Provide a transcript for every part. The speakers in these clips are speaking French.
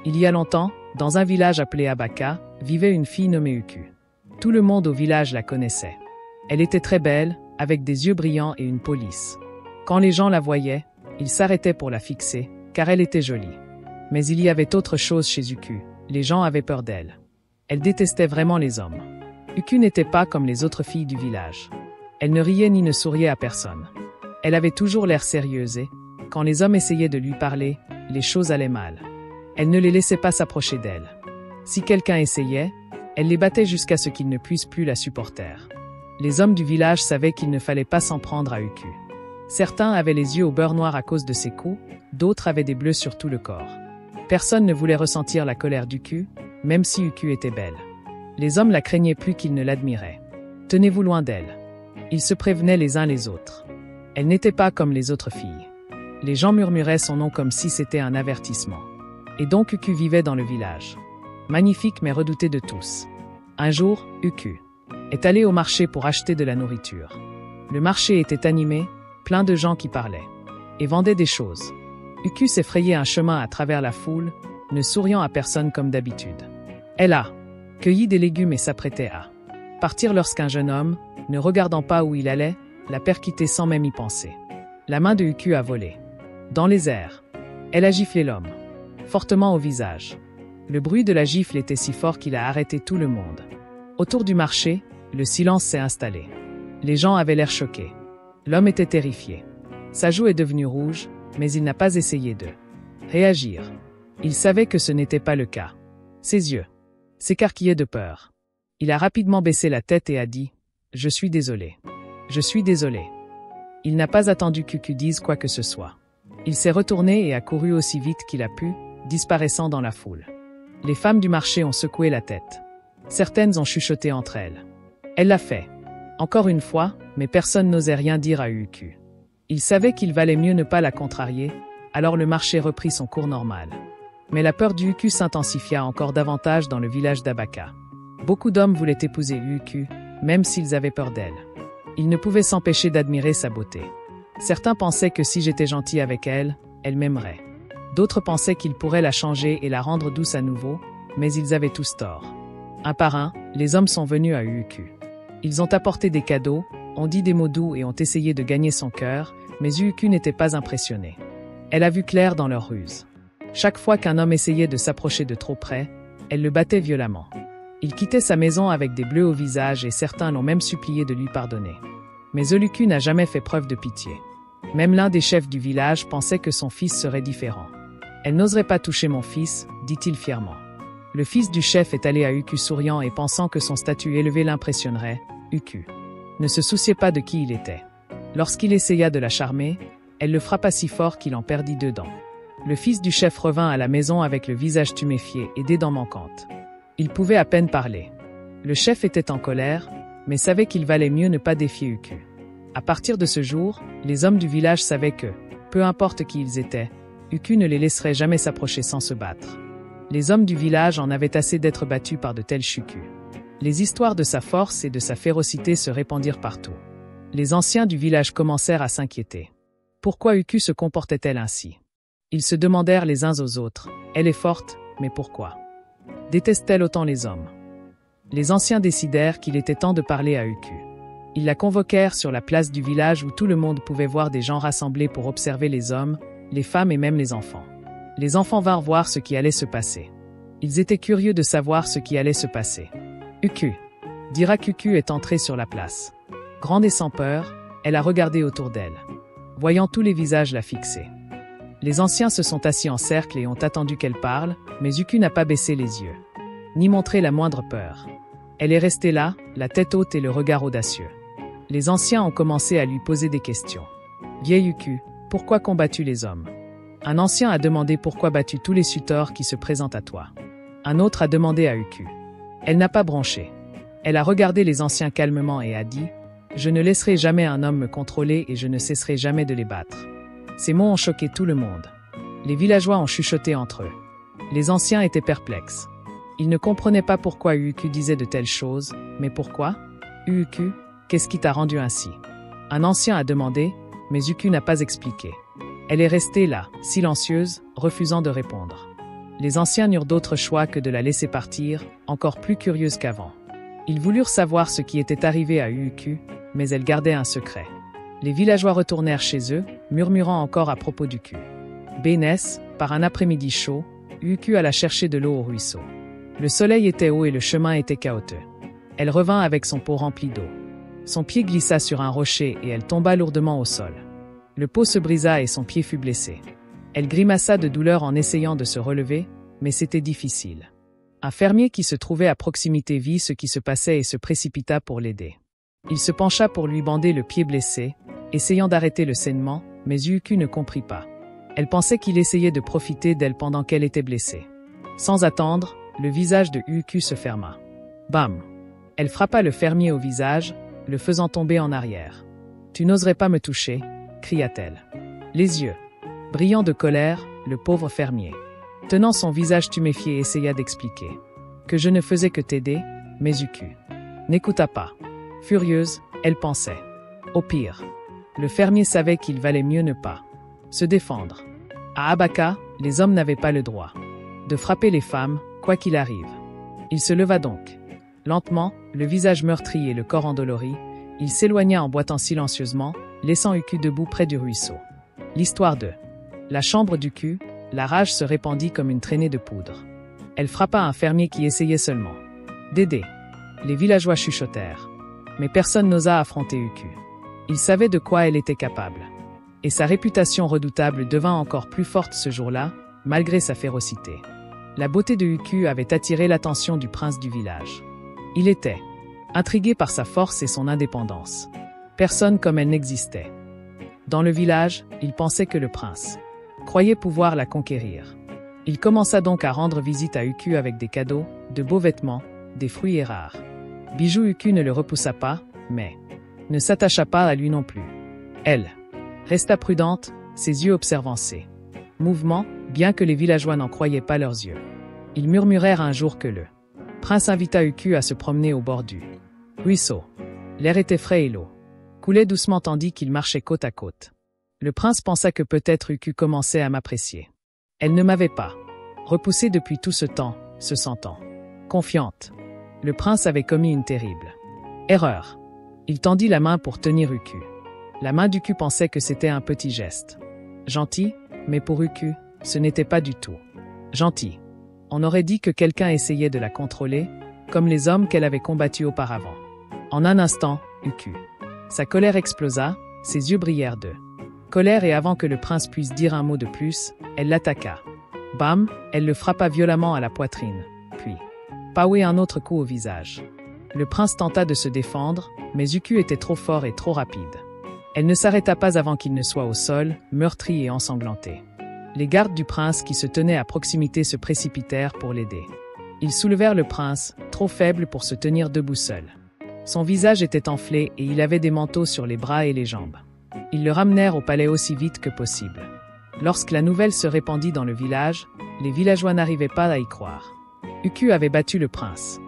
Il y a longtemps, dans un village appelé Abaka, vivait une fille nommée Uku. Tout le monde au village la connaissait. Elle était très belle, avec des yeux brillants et une peau lisse. Quand les gens la voyaient, ils s'arrêtaient pour la fixer, car elle était jolie. Mais il y avait autre chose chez Uku, les gens avaient peur d'elle. Elle détestait vraiment les hommes. Uku n'était pas comme les autres filles du village. Elle ne riait ni ne souriait à personne. Elle avait toujours l'air sérieuse et, quand les hommes essayaient de lui parler, les choses allaient mal. Elle ne les laissait pas s'approcher d'elle. Si quelqu'un essayait, elle les battait jusqu'à ce qu'ils ne puissent plus la supporter. Les hommes du village savaient qu'il ne fallait pas s'en prendre à Uku. Certains avaient les yeux au beurre noir à cause de ses coups, d'autres avaient des bleus sur tout le corps. Personne ne voulait ressentir la colère d'Uku, même si Uku était belle. Les hommes la craignaient plus qu'ils ne l'admiraient. Tenez-vous loin d'elle. Ils se prévenaient les uns les autres. Elle n'était pas comme les autres filles. Les gens murmuraient son nom comme si c'était un avertissement. Et donc Uku vivait dans le village. Magnifique mais redouté de tous. Un jour, Uku est allé au marché pour acheter de la nourriture. Le marché était animé, plein de gens qui parlaient et vendaient des choses. Uku s'effrayait un chemin à travers la foule, ne souriant à personne comme d'habitude. Elle a cueilli des légumes et s'apprêtait à partir lorsqu'un jeune homme, ne regardant pas où il allait, l'a percuté sans même y penser. La main de Uku a volé. Dans les airs. Elle a giflé l'homme. Fortement au visage. Le bruit de la gifle était si fort qu'il a arrêté tout le monde. Autour du marché, le silence s'est installé. Les gens avaient l'air choqués. L'homme était terrifié. Sa joue est devenue rouge, mais il n'a pas essayé de réagir. Il savait que ce n'était pas le cas. Ses yeux s'écarquillaient de peur. Il a rapidement baissé la tête et a dit « Je suis désolé. Je suis désolé. » Il n'a pas attendu qu'Uku dise quoi que ce soit. Il s'est retourné et a couru aussi vite qu'il a pu, disparaissant dans la foule. Les femmes du marché ont secoué la tête. Certaines ont chuchoté entre elles. Elle l'a fait. Encore une fois, mais personne n'osait rien dire à Uku. Il savait qu'il valait mieux ne pas la contrarier, alors le marché reprit son cours normal. Mais la peur d'Uku s'intensifia encore davantage dans le village d'Abaka. Beaucoup d'hommes voulaient épouser Uku, même s'ils avaient peur d'elle. Ils ne pouvaient s'empêcher d'admirer sa beauté. Certains pensaient que si j'étais gentil avec elle, elle m'aimerait. D'autres pensaient qu'il pourrait la changer et la rendre douce à nouveau, mais ils avaient tous tort. Un par un, les hommes sont venus à Uku. Ils ont apporté des cadeaux, ont dit des mots doux et ont essayé de gagner son cœur, mais Uku n'était pas impressionnée. Elle a vu clair dans leur ruse. Chaque fois qu'un homme essayait de s'approcher de trop près, elle le battait violemment. Il quittait sa maison avec des bleus au visage et certains l'ont même supplié de lui pardonner. Mais Uku n'a jamais fait preuve de pitié. Même l'un des chefs du village pensait que son fils serait différent. « Elle n'oserait pas toucher mon fils », dit-il fièrement. Le fils du chef est allé à Uku souriant et pensant que son statut élevé l'impressionnerait. Uku ne se souciait pas de qui il était. Lorsqu'il essaya de la charmer, elle le frappa si fort qu'il en perdit 2 dents. Le fils du chef revint à la maison avec le visage tuméfié et des dents manquantes. Il pouvait à peine parler. Le chef était en colère, mais savait qu'il valait mieux ne pas défier Uku. À partir de ce jour, les hommes du village savaient que, peu importe qui ils étaient, Uku ne les laisserait jamais s'approcher sans se battre. Les hommes du village en avaient assez d'être battus par de tels chukus. Les histoires de sa force et de sa férocité se répandirent partout. Les anciens du village commencèrent à s'inquiéter. Pourquoi Uku se comportait-elle ainsi? Ils se demandèrent les uns aux autres, elle est forte, mais pourquoi? Déteste-t-elle autant les hommes? Les anciens décidèrent qu'il était temps de parler à Uku. Ils la convoquèrent sur la place du village où tout le monde pouvait voir des gens rassemblés pour observer les hommes, les femmes et même les enfants. Les enfants vinrent voir ce qui allait se passer. Ils étaient curieux de savoir ce qui allait se passer. Uku dira qu'Uku est entrée sur la place. Grande et sans peur, elle a regardé autour d'elle, voyant tous les visages la fixer. Les anciens se sont assis en cercle et ont attendu qu'elle parle, mais Uku n'a pas baissé les yeux, ni montré la moindre peur. Elle est restée là, la tête haute et le regard audacieux. Les anciens ont commencé à lui poser des questions. « Vieille Uku, pourquoi combattu les hommes ?» Un ancien a demandé pourquoi battu tous les suitors qui se présentent à toi. Un autre a demandé à Uku. Elle n'a pas bronché. Elle a regardé les anciens calmement et a dit « Je ne laisserai jamais un homme me contrôler et je ne cesserai jamais de les battre. » Ces mots ont choqué tout le monde. Les villageois ont chuchoté entre eux. Les anciens étaient perplexes. Ils ne comprenaient pas pourquoi Uku disait de telles choses, mais pourquoi? Uku, qu'est-ce qui t'a rendu ainsi? Un ancien a demandé, mais Uku n'a pas expliqué. Elle est restée là, silencieuse, refusant de répondre. Les anciens n'eurent d'autre choix que de la laisser partir, encore plus curieuse qu'avant. Ils voulurent savoir ce qui était arrivé à Uuku, mais elle gardait un secret. Les villageois retournèrent chez eux, murmurant encore à propos du cul. Bénès, par un après-midi chaud, Uuku alla chercher de l'eau au ruisseau. Le soleil était haut et le chemin était chaotique. Elle revint avec son pot rempli d'eau. Son pied glissa sur un rocher et elle tomba lourdement au sol. Le pot se brisa et son pied fut blessé. Elle grimaça de douleur en essayant de se relever, mais c'était difficile. Un fermier qui se trouvait à proximité vit ce qui se passait et se précipita pour l'aider. Il se pencha pour lui bander le pied blessé, essayant d'arrêter le saignement, mais Uuku ne comprit pas. Elle pensait qu'il essayait de profiter d'elle pendant qu'elle était blessée. Sans attendre, le visage de Uuku se ferma. Bam! Elle frappa le fermier au visage, le faisant tomber en arrière. « Tu n'oserais pas me toucher » cria-t-elle. Les yeux brillants de colère, le pauvre fermier, tenant son visage tuméfié, essaya d'expliquer que je ne faisais que t'aider, mais Uuku n'écouta pas. Furieuse, elle pensait. Au pire, le fermier savait qu'il valait mieux ne pas se défendre. À Abaka, les hommes n'avaient pas le droit de frapper les femmes, quoi qu'il arrive. Il se leva donc. Lentement, le visage meurtri et le corps endolori, il s'éloigna en boitant silencieusement, laissant Uuku debout près du ruisseau. L'histoire de la chambre du cul, la rage se répandit comme une traînée de poudre. Elle frappa un fermier qui essayait seulement d'aider. Les villageois chuchotèrent. Mais personne n'osa affronter Uuku. Il savait de quoi elle était capable. Et sa réputation redoutable devint encore plus forte ce jour-là, malgré sa férocité. La beauté de Uuku avait attiré l'attention du prince du village. Il était intrigué par sa force et son indépendance. Personne comme elle n'existait. Dans le village, il pensait que le prince croyait pouvoir la conquérir. Il commença donc à rendre visite à Uuku avec des cadeaux, de beaux vêtements, des fruits et rares. Bijou Uuku ne le repoussa pas, mais ne s'attacha pas à lui non plus. Elle resta prudente, ses yeux observant ses mouvements, bien que les villageois n'en croyaient pas leurs yeux. Ils murmurèrent un jour que le prince invita Uuku à se promener au bord du ruisseau. L'air était frais et l'eau coulait doucement tandis qu'ils marchaient côte à côte. Le prince pensa que peut-être Uuku commençait à m'apprécier. Elle ne m'avait pas repoussé depuis tout ce temps, se sentant confiante. Le prince avait commis une terrible erreur. Il tendit la main pour tenir Uuku. La main d'Uku pensait que c'était un petit geste gentil, mais pour Uuku, ce n'était pas du tout gentil. On aurait dit que quelqu'un essayait de la contrôler, comme les hommes qu'elle avait combattus auparavant. En un instant, Uuku. Sa colère explosa, ses yeux brillèrent de colère et avant que le prince puisse dire un mot de plus, elle l'attaqua. Bam, elle le frappa violemment à la poitrine, puis paoué un autre coup au visage. Le prince tenta de se défendre, mais Uuku était trop fort et trop rapide. Elle ne s'arrêta pas avant qu'il ne soit au sol, meurtri et ensanglanté. Les gardes du prince qui se tenaient à proximité se précipitèrent pour l'aider. Ils soulevèrent le prince, trop faible pour se tenir debout seul. Son visage était enflé et il avait des manteaux sur les bras et les jambes. Ils le ramenèrent au palais aussi vite que possible. Lorsque la nouvelle se répandit dans le village, les villageois n'arrivaient pas à y croire. Uuku avait battu le prince.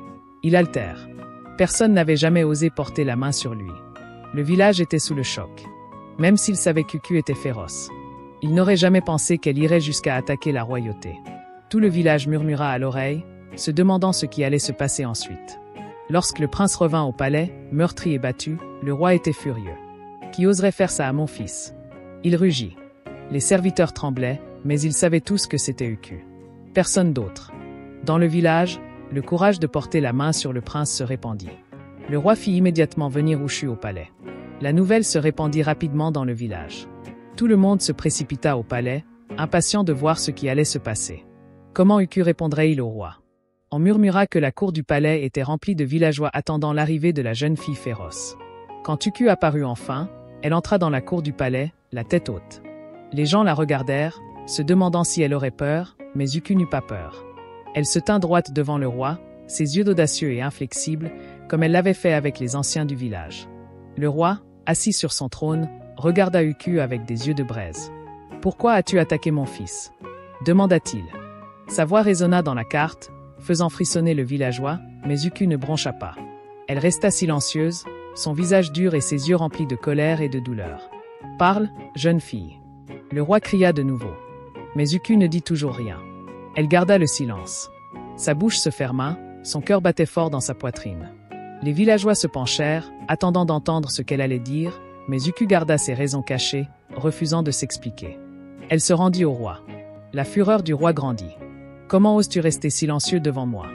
Il altère. Personne n'avait jamais osé porter la main sur lui. Le village était sous le choc. Même s'il savait qu'Uku était féroce. Il n'aurait jamais pensé qu'elle irait jusqu'à attaquer la royauté. Tout le village murmura à l'oreille, se demandant ce qui allait se passer ensuite. Lorsque le prince revint au palais, meurtri et battu, le roi était furieux. Qui oserait faire ça à mon fils? Il rugit. Les serviteurs tremblaient, mais ils savaient tous que c'était Uku. Personne d'autre. Dans le village, le courage de porter la main sur le prince se répandit. Le roi fit immédiatement venir Ushu au palais. La nouvelle se répandit rapidement dans le village. Tout le monde se précipita au palais, impatient de voir ce qui allait se passer. Comment Uku répondrait-il au roi? On murmura que la cour du palais était remplie de villageois attendant l'arrivée de la jeune fille féroce. Quand Uku apparut enfin, elle entra dans la cour du palais, la tête haute. Les gens la regardèrent, se demandant si elle aurait peur, mais Uku n'eut pas peur. Elle se tint droite devant le roi, ses yeux audacieux et inflexibles, comme elle l'avait fait avec les anciens du village. Le roi, assis sur son trône, regarda Uku avec des yeux de braise. « Pourquoi as-tu attaqué mon fils ?» demanda-t-il. Sa voix résonna dans la carte, faisant frissonner le villageois, mais Uku ne broncha pas. Elle resta silencieuse, son visage dur et ses yeux remplis de colère et de douleur. « Parle, jeune fille !» Le roi cria de nouveau. Mais Uku ne dit toujours rien. Elle garda le silence. Sa bouche se ferma, son cœur battait fort dans sa poitrine. Les villageois se penchèrent, attendant d'entendre ce qu'elle allait dire, mais Uku garda ses raisons cachées, refusant de s'expliquer. Elle se rendit au roi. La fureur du roi grandit. « Comment oses-tu rester silencieux devant moi ?»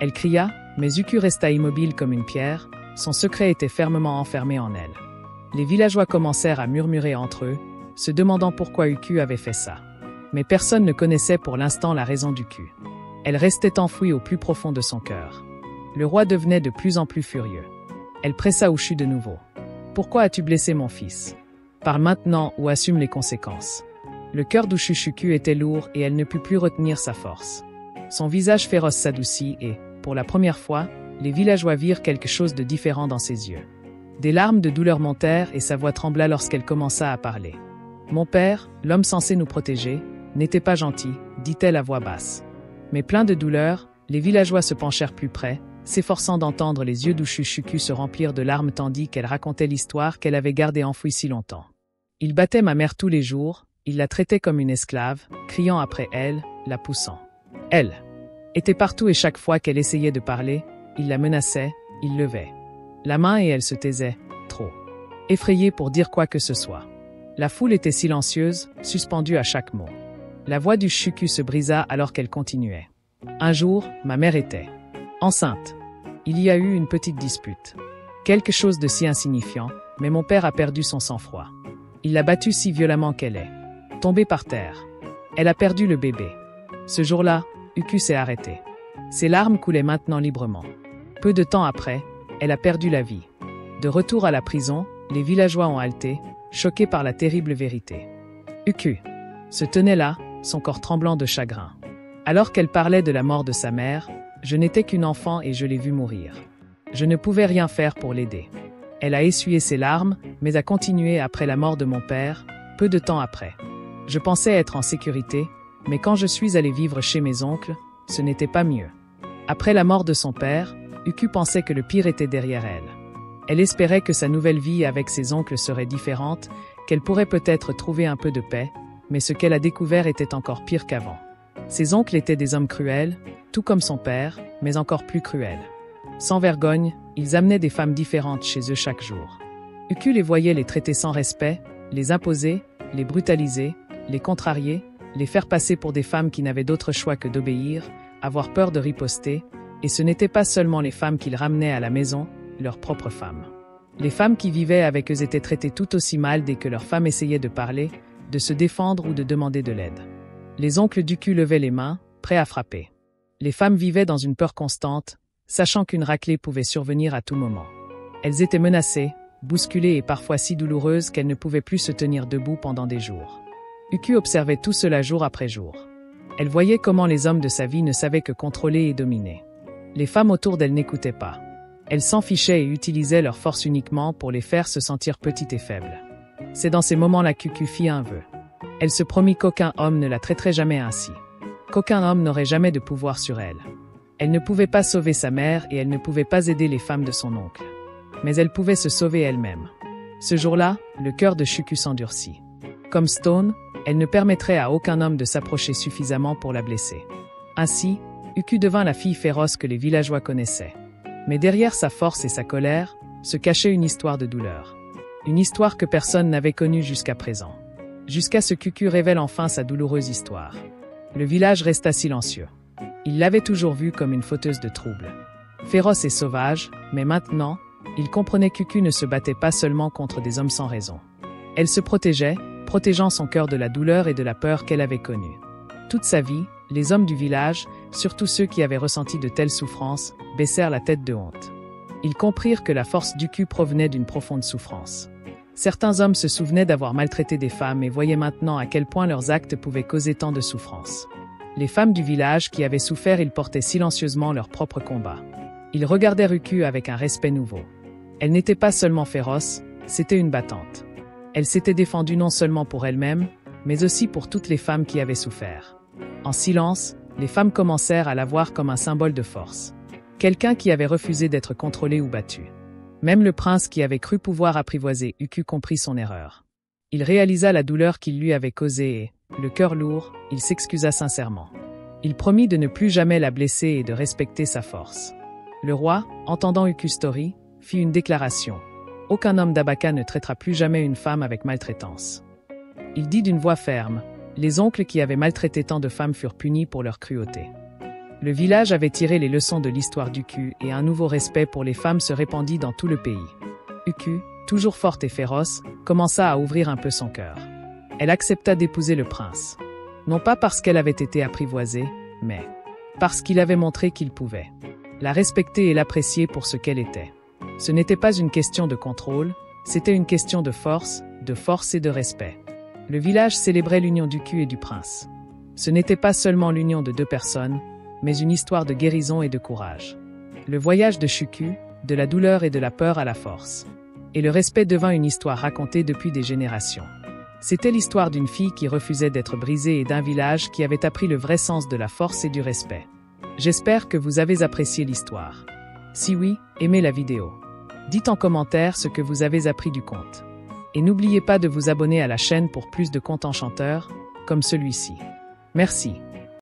Elle cria, mais Uku resta immobile comme une pierre, son secret était fermement enfermé en elle. Les villageois commencèrent à murmurer entre eux, se demandant pourquoi Uku avait fait ça. Mais personne ne connaissait pour l'instant la raison d'Uku. Elle restait enfouie au plus profond de son cœur. Le roi devenait de plus en plus furieux. Elle pressa Ushu de nouveau. « Pourquoi as-tu blessé mon fils ? Parle maintenant ou assume les conséquences. » Le cœur d'Ushushuku était lourd et elle ne put plus retenir sa force. Son visage féroce s'adoucit et, pour la première fois, les villageois virent quelque chose de différent dans ses yeux. Des larmes de douleur montèrent et sa voix trembla lorsqu'elle commença à parler. « Mon père, l'homme censé nous protéger, n'était pas gentil, dit-elle à voix basse. » Mais plein de douleur, les villageois se penchèrent plus près, s'efforçant d'entendre les yeux d'Ushushuku se remplir de larmes tandis qu'elle racontait l'histoire qu'elle avait gardée enfouie si longtemps. « Il battait ma mère tous les jours, il la traitait comme une esclave, criant après elle, la poussant. Elle était partout et chaque fois qu'elle essayait de parler, il la menaçait, il levait la main et elle se taisait, trop effrayée pour dire quoi que ce soit. La foule était silencieuse, suspendue à chaque mot. La voix du Shuku se brisa alors qu'elle continuait. Un jour, ma mère était enceinte. Il y a eu une petite dispute. Quelque chose de si insignifiant, mais mon père a perdu son sang-froid. Il l'a battue si violemment qu'elle est tombée par terre. Elle a perdu le bébé. Ce jour-là, Uku s'est arrêtée. Ses larmes coulaient maintenant librement. Peu de temps après, elle a perdu la vie. De retour à la prison, les villageois ont halté, choqués par la terrible vérité. Uku se tenait là, son corps tremblant de chagrin. Alors qu'elle parlait de la mort de sa mère, je n'étais qu'une enfant et je l'ai vue mourir. Je ne pouvais rien faire pour l'aider. Elle a essuyé ses larmes, mais a continué après la mort de mon père, peu de temps après. Je pensais être en sécurité, mais quand je suis allée vivre chez mes oncles, ce n'était pas mieux. Après la mort de son père, Uku pensait que le pire était derrière elle. Elle espérait que sa nouvelle vie avec ses oncles serait différente, qu'elle pourrait peut-être trouver un peu de paix, mais ce qu'elle a découvert était encore pire qu'avant. Ses oncles étaient des hommes cruels, tout comme son père, mais encore plus cruels. Sans vergogne, ils amenaient des femmes différentes chez eux chaque jour. Uku les voyait les traiter sans respect, les imposer, les brutaliser, les contrarier, les faire passer pour des femmes qui n'avaient d'autre choix que d'obéir, avoir peur de riposter, et ce n'étaient pas seulement les femmes qu'ils ramenaient à la maison, leurs propres femmes. Les femmes qui vivaient avec eux étaient traitées tout aussi mal dès que leurs femmes essayaient de parler, de se défendre ou de demander de l'aide. Les oncles d'Uku levaient les mains, prêts à frapper. Les femmes vivaient dans une peur constante, sachant qu'une raclée pouvait survenir à tout moment. Elles étaient menacées, bousculées et parfois si douloureuses qu'elles ne pouvaient plus se tenir debout pendant des jours. Uku observait tout cela jour après jour. Elle voyait comment les hommes de sa vie ne savaient que contrôler et dominer. Les femmes autour d'elle n'écoutaient pas. Elles s'en fichaient et utilisaient leur force uniquement pour les faire se sentir petites et faibles. C'est dans ces moments-là qu'Uku fit un vœu. Elle se promit qu'aucun homme ne la traiterait jamais ainsi. Qu'aucun homme n'aurait jamais de pouvoir sur elle. Elle ne pouvait pas sauver sa mère et elle ne pouvait pas aider les femmes de son oncle. Mais elle pouvait se sauver elle-même. Ce jour-là, le cœur de Shuku s'endurcit. Comme Stone, elle ne permettrait à aucun homme de s'approcher suffisamment pour la blesser. Ainsi, Uku devint la fille féroce que les villageois connaissaient. Mais derrière sa force et sa colère, se cachait une histoire de douleur. Une histoire que personne n'avait connue jusqu'à présent. Jusqu'à ce qu'Uku révèle enfin sa douloureuse histoire. Le village resta silencieux. Il l'avait toujours vue comme une fauteuse de troubles. Féroce et sauvage, mais maintenant, il comprenait qu'Uku ne se battait pas seulement contre des hommes sans raison. Elle se protégeait, protégeant son cœur de la douleur et de la peur qu'elle avait connue. Toute sa vie, les hommes du village, surtout ceux qui avaient ressenti de telles souffrances, baissèrent la tête de honte. Ils comprirent que la force d'Uku provenait d'une profonde souffrance. Certains hommes se souvenaient d'avoir maltraité des femmes et voyaient maintenant à quel point leurs actes pouvaient causer tant de souffrance. Les femmes du village qui avaient souffert, ils portaient silencieusement leur propre combat. Ils regardèrent Uku avec un respect nouveau. Elle n'était pas seulement féroce, c'était une battante. Elle s'était défendue non seulement pour elle-même, mais aussi pour toutes les femmes qui avaient souffert. En silence, les femmes commencèrent à la voir comme un symbole de force. Quelqu'un qui avait refusé d'être contrôlé ou battu. Même le prince qui avait cru pouvoir apprivoiser Uku comprit son erreur. Il réalisa la douleur qu'il lui avait causée et, le cœur lourd, il s'excusa sincèrement. Il promit de ne plus jamais la blesser et de respecter sa force. Le roi, entendant Uku Story, fit une déclaration. Aucun homme d'Abaka ne traitera plus jamais une femme avec maltraitance. Il dit d'une voix ferme, les oncles qui avaient maltraité tant de femmes furent punis pour leur cruauté. Le village avait tiré les leçons de l'histoire d'Uku et un nouveau respect pour les femmes se répandit dans tout le pays. Uku, toujours forte et féroce, commença à ouvrir un peu son cœur. Elle accepta d'épouser le prince. Non pas parce qu'elle avait été apprivoisée, mais parce qu'il avait montré qu'il pouvait la respecter et l'apprécier pour ce qu'elle était. Ce n'était pas une question de contrôle, c'était une question de force et de respect. Le village célébrait l'union d'Uku et du prince. Ce n'était pas seulement l'union de deux personnes, mais une histoire de guérison et de courage. Le voyage de Shuku, de la douleur et de la peur à la force. Et le respect devint une histoire racontée depuis des générations. C'était l'histoire d'une fille qui refusait d'être brisée et d'un village qui avait appris le vrai sens de la force et du respect. J'espère que vous avez apprécié l'histoire. Si oui, aimez la vidéo. Dites en commentaire ce que vous avez appris du conte. Et n'oubliez pas de vous abonner à la chaîne pour plus de contes enchanteurs, comme celui-ci. Merci.